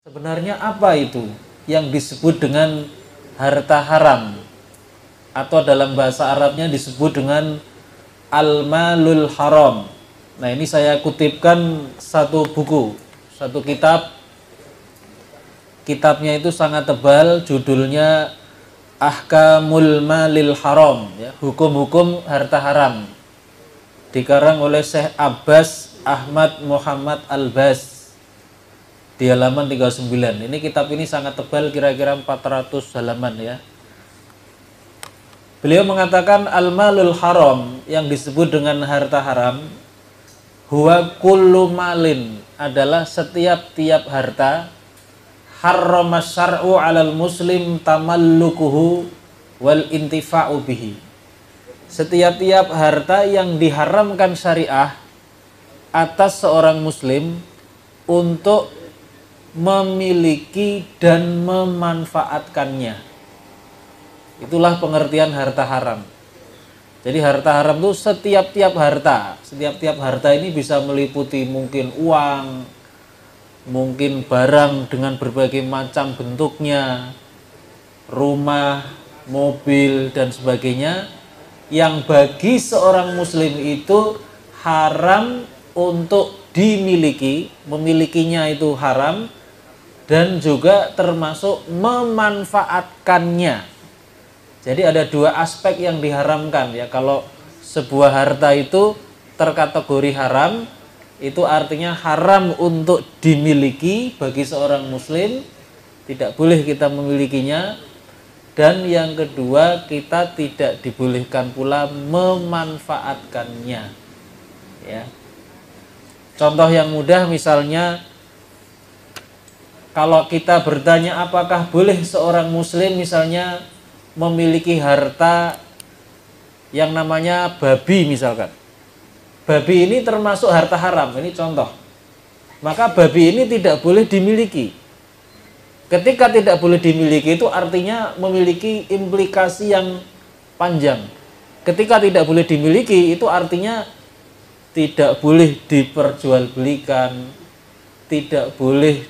Sebenarnya apa itu yang disebut dengan harta haram? Atau dalam bahasa Arabnya disebut dengan al-malul haram. Nah, ini saya kutipkan satu buku, satu kitab. Kitabnya itu sangat tebal, judulnya Ahkamul Malil Haram, ya, hukum-hukum harta haram. Dikarang oleh Syekh Abbas Ahmad Muhammad Albas di halaman 39. Ini kitab ini sangat tebal, kira-kira 400 halaman ya. Beliau mengatakan al-malul haram, yang disebut dengan harta haram, huwa kullu malin, adalah setiap-tiap harta harrama syar'u 'alal muslim tamallukuhu wal intifa'u bihi. Setiap-tiap harta yang diharamkan syariah atas seorang muslim untuk memiliki dan memanfaatkannya. Itulah pengertian harta haram. Jadi harta haram itu setiap-tiap harta. Setiap-tiap harta ini bisa meliputi mungkin uang, mungkin barang dengan berbagai macam bentuknya, rumah, mobil, dan sebagainya, yang bagi seorang muslim itu haram untuk dimiliki, memilikinya itu haram, dan juga termasuk memanfaatkannya. Jadi ada dua aspek yang diharamkan ya. Kalau sebuah harta itu terkategori haram, itu artinya haram untuk dimiliki bagi seorang muslim, tidak boleh kita memilikinya. Dan yang kedua, kita tidak dibolehkan pula memanfaatkannya ya. Contoh yang mudah misalnya, kalau kita bertanya apakah boleh seorang muslim misalnya memiliki harta yang namanya babi misalkan. Babi ini termasuk harta haram, ini contoh. Maka babi ini tidak boleh dimiliki. Ketika tidak boleh dimiliki itu artinya memiliki implikasi yang panjang. Ketika tidak boleh dimiliki itu artinya tidak boleh diperjualbelikan, tidak boleh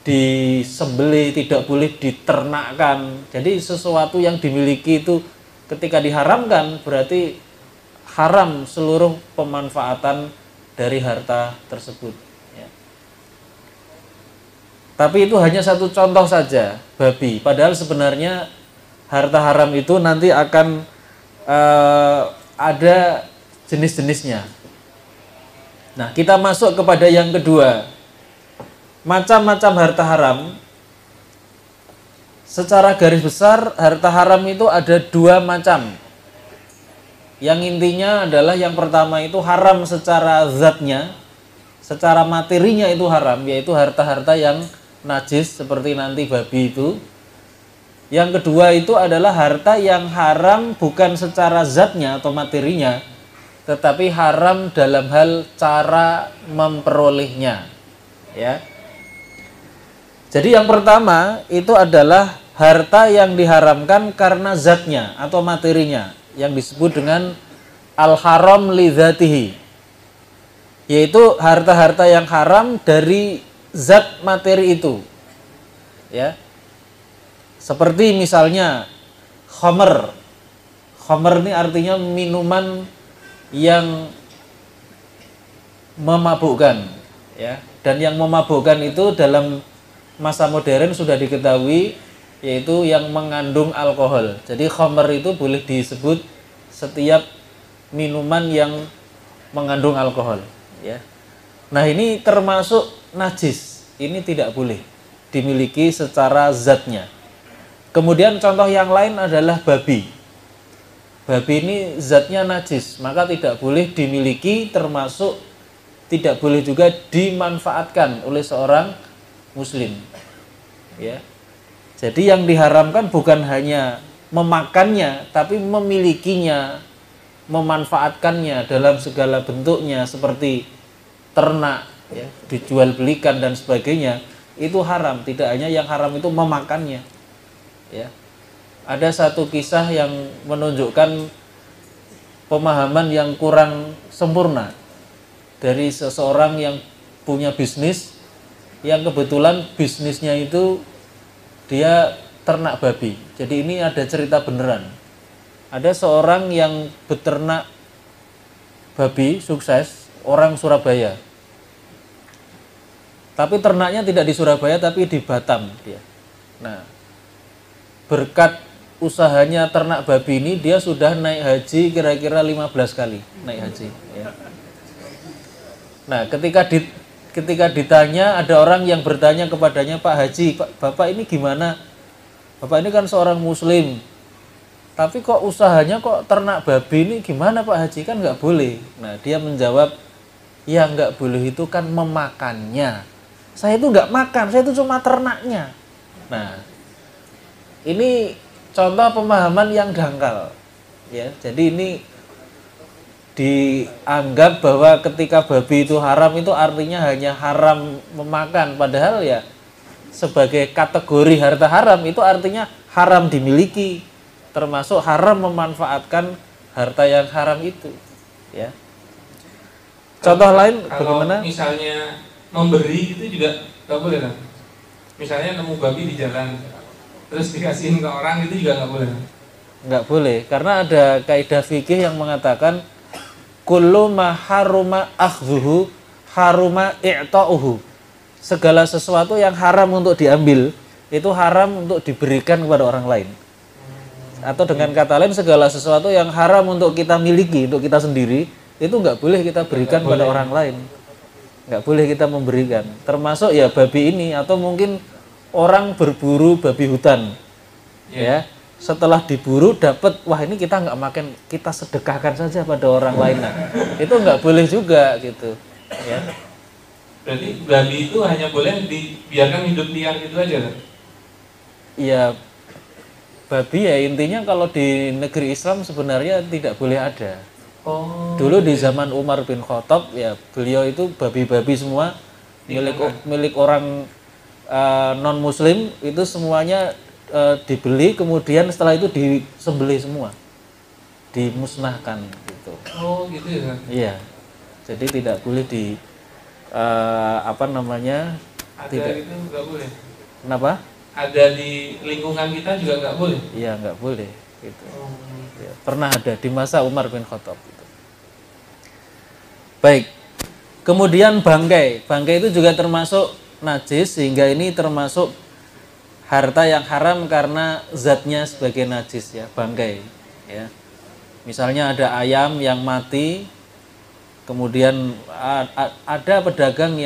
disembelih, tidak boleh diternakkan. Jadi sesuatu yang dimiliki itu ketika diharamkan berarti haram seluruh pemanfaatan dari harta tersebut ya. Tapi itu hanya satu contoh saja, babi. Padahal sebenarnya harta haram itu nanti akan ada jenis-jenisnya. Nah, kita masuk kepada yang kedua. Macam-macam harta haram. Secara garis besar, harta haram itu ada dua macam. Yang intinya adalah yang pertama itu haram secara zatnya, secara materinya itu haram, yaitu harta-harta yang najis seperti nanti babi itu. Yang kedua itu adalah harta yang haram bukan secara zatnya atau materinya, tetapi haram dalam hal cara memperolehnya ya. Jadi yang pertama itu adalah harta yang diharamkan karena zatnya atau materinya, yang disebut dengan al-haram li dzatihi, yaitu harta-harta yang haram dari zat materi itu ya. Seperti misalnya khamr. Khamr ini artinya minuman yang memabukkan ya. Dan yang memabukkan itu dalam masa modern sudah diketahui, yaitu yang mengandung alkohol. Jadi khamr itu boleh disebut setiap minuman yang mengandung alkohol ya. Nah, ini termasuk najis. Ini tidak boleh dimiliki secara zatnya. Kemudian contoh yang lain adalah babi. Babi ini zatnya najis, maka tidak boleh dimiliki, termasuk tidak boleh juga dimanfaatkan oleh seorang muslim ya. Jadi yang diharamkan bukan hanya memakannya, tapi memilikinya, memanfaatkannya dalam segala bentuknya, seperti ternak ya, dijual belikan dan sebagainya, itu haram. Tidak hanya yang haram itu memakannya ya. Ada satu kisah yang menunjukkan pemahaman yang kurang sempurna dari seseorang yang punya bisnis yang kebetulan bisnisnya itu dia ternak babi. Jadi ini ada cerita beneran. Ada seorang yang beternak babi sukses, orang Surabaya. Tapi ternaknya tidak di Surabaya tapi di Batam dia. Nah, berkat usahanya ternak babi ini dia sudah naik haji kira-kira 15 kali naik haji ya. Nah, ketika ditanya, ada orang yang bertanya kepadanya, Pak Haji, Bapak ini gimana? Bapak ini kan seorang muslim, tapi kok usahanya kok ternak babi ini gimana Pak Haji? Kan nggak boleh. Nah, dia menjawab, ya nggak boleh itu kan memakannya. Saya itu nggak makan, saya itu cuma ternaknya. Nah, ini contoh pemahaman yang dangkal. Ya, jadi ini dianggap bahwa ketika babi itu haram itu artinya hanya haram memakan, padahal ya sebagai kategori harta haram itu artinya haram dimiliki, termasuk haram memanfaatkan harta yang haram itu ya. Contoh lain bagaimana? Misalnya memberi itu juga nggak boleh kan? Misalnya nemu babi di jalan terus dikasihin ke orang itu juga nggak boleh kan? Nggak boleh, karena ada kaidah fikih yang mengatakan kullu ma haruma akhdhuhu haruma i'ta'uhu. Segala sesuatu yang haram untuk diambil itu haram untuk diberikan kepada orang lain. Atau dengan kata lain, segala sesuatu yang haram untuk kita miliki, untuk kita sendiri, itu nggak boleh kita berikan kepada orang lain. Nggak boleh kita memberikan. Termasuk ya babi ini, atau mungkin orang berburu babi hutan. Ya. Setelah diburu dapat, wah ini kita nggak makan, kita sedekahkan saja pada orang lain. Nah, itu nggak boleh juga gitu ya. Berarti babi itu hanya boleh dibiarkan hidup liar gitu aja kan? Iya, babi ya intinya kalau di negeri Islam sebenarnya tidak boleh ada. Dulu di zaman Umar bin Khattab ya, beliau itu babi-babi semua milik orang non muslim itu semuanya dibeli, kemudian setelah itu disembelih semua, dimusnahkan gitu. Oh gitu ya? Iya, jadi tidak boleh di apa namanya? Ada tidak. itu nggak boleh. Kenapa? Ada di lingkungan kita juga nggak boleh. Iya, nggak boleh. Gitu. Ya, pernah ada di masa Umar bin Khattab. Gitu. Baik. Kemudian bangkai itu juga termasuk najis, sehingga ini termasuk harta yang haram karena zatnya sebagai najis ya, bangkai ya. Misalnya ada ayam yang mati, kemudian ada pedagang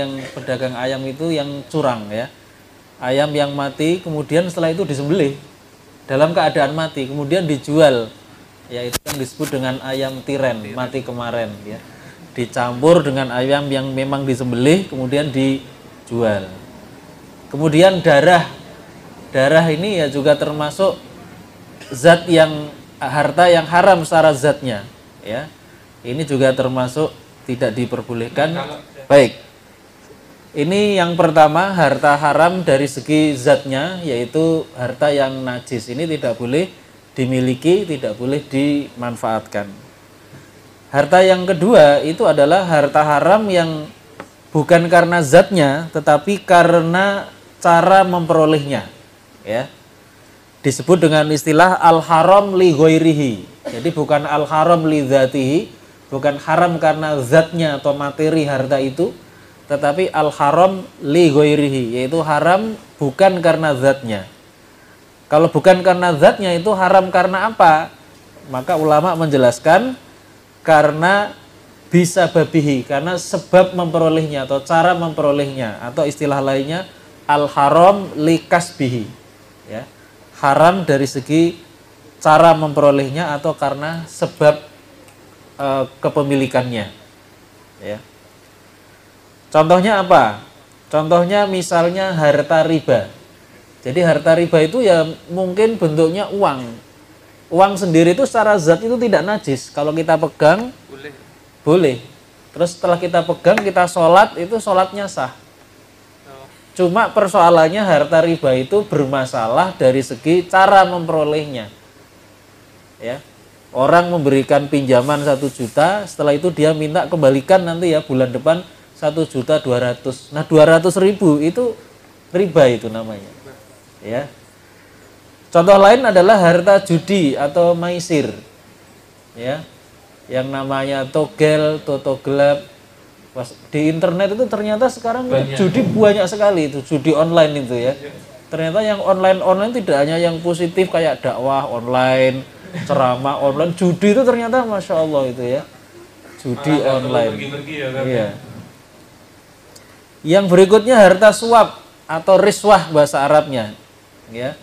ayam itu yang curang ya. Ayam yang mati kemudian setelah itu disembelih dalam keadaan mati, kemudian dijual. Ya, itu yang disebut dengan ayam tiren, mati kemarin ya. Dicampur dengan ayam yang memang disembelih kemudian dijual. Kemudian darah ini ya juga termasuk zat yang harta yang haram secara zatnya ya. Ini juga termasuk tidak diperbolehkan. Baik. Ini yang pertama, harta haram dari segi zatnya, yaitu harta yang najis. Ini tidak boleh dimiliki, tidak boleh dimanfaatkan. Harta yang kedua itu adalah harta haram yang bukan karena zatnya, tetapi karena cara memperolehnya. Ya, disebut dengan istilah al-haram li ghairihi. Jadi bukan al-haram li dzatihi, bukan haram karena zatnya atau materi harta itu, tetapi al-haram li ghairihi, yaitu haram bukan karena zatnya. Kalau bukan karena zatnya itu haram karena apa? Maka ulama menjelaskan karena bisa babihi, karena sebab memperolehnya atau cara memperolehnya, atau istilah lainnya al-haram li kasbihi. Ya, haram dari segi cara memperolehnya atau karena sebab kepemilikannya. Ya. Contohnya apa? Contohnya misalnya harta riba. Jadi harta riba itu ya mungkin bentuknya uang. Uang sendiri itu secara zat itu tidak najis. Kalau kita pegang boleh. Terus setelah kita pegang, kita sholat, itu sholatnya sah. Cuma persoalannya harta riba itu bermasalah dari segi cara memperolehnya. Ya, orang memberikan pinjaman 1 juta, setelah itu dia minta kembalikan nanti ya bulan depan 1.200.000. Nah 200.000 itu riba itu namanya. Ya. Contoh lain adalah harta judi atau maisir. Ya. Yang namanya togel, toto gelap. Di internet itu ternyata sekarang judi banyak sekali itu, judi online itu ya. Ternyata yang online tidak hanya yang positif kayak dakwah online, ceramah online, judi itu ternyata Masya Allah itu ya. Judi online. Iya. Yang berikutnya harta suap atau riswah bahasa Arabnya. Ya.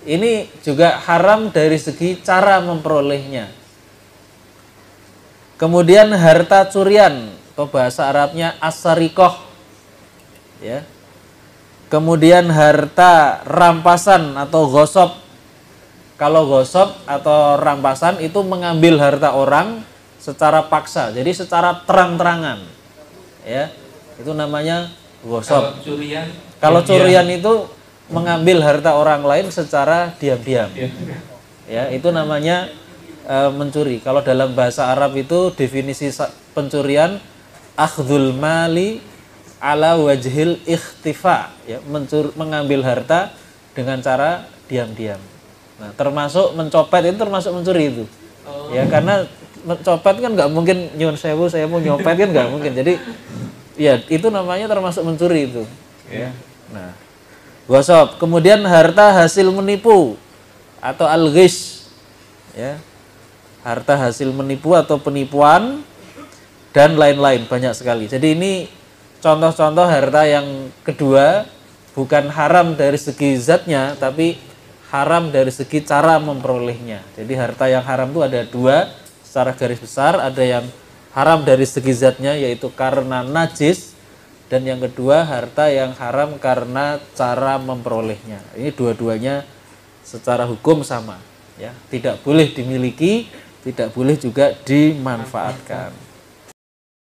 Ini juga haram dari segi cara memperolehnya. Kemudian harta curian atau bahasa Arabnya as-sarikoh. Ya. Kemudian harta rampasan atau gosop. Kalau gosop atau rampasan itu mengambil harta orang secara paksa, jadi secara terang-terangan. Ya. Itu namanya gosop. Kalau curian itu mengambil harta orang lain secara diam-diam. Ya, itu namanya mencuri. Kalau dalam bahasa Arab itu definisi pencurian akhdhul mali ala wajhil ikhtifa, ya, mengambil harta dengan cara diam-diam. Nah, termasuk mencopet itu termasuk mencuri itu. Ya, karena mencopet kan nggak mungkin nyun sewu saya mau nyopet kan nggak mungkin. Jadi ya itu namanya termasuk mencuri itu. Ya. Nah, gosop. Kemudian harta hasil menipu atau al-ghish. Ya. Harta hasil menipu atau penipuan dan lain-lain, banyak sekali. Jadi ini contoh-contoh harta yang kedua, bukan haram dari segi zatnya, tapi haram dari segi cara memperolehnya. Jadi harta yang haram itu ada dua secara garis besar, ada yang haram dari segi zatnya yaitu karena najis, dan yang kedua harta yang haram karena cara memperolehnya. Ini dua-duanya secara hukum sama, ya, tidak boleh dimiliki, tidak boleh juga dimanfaatkan.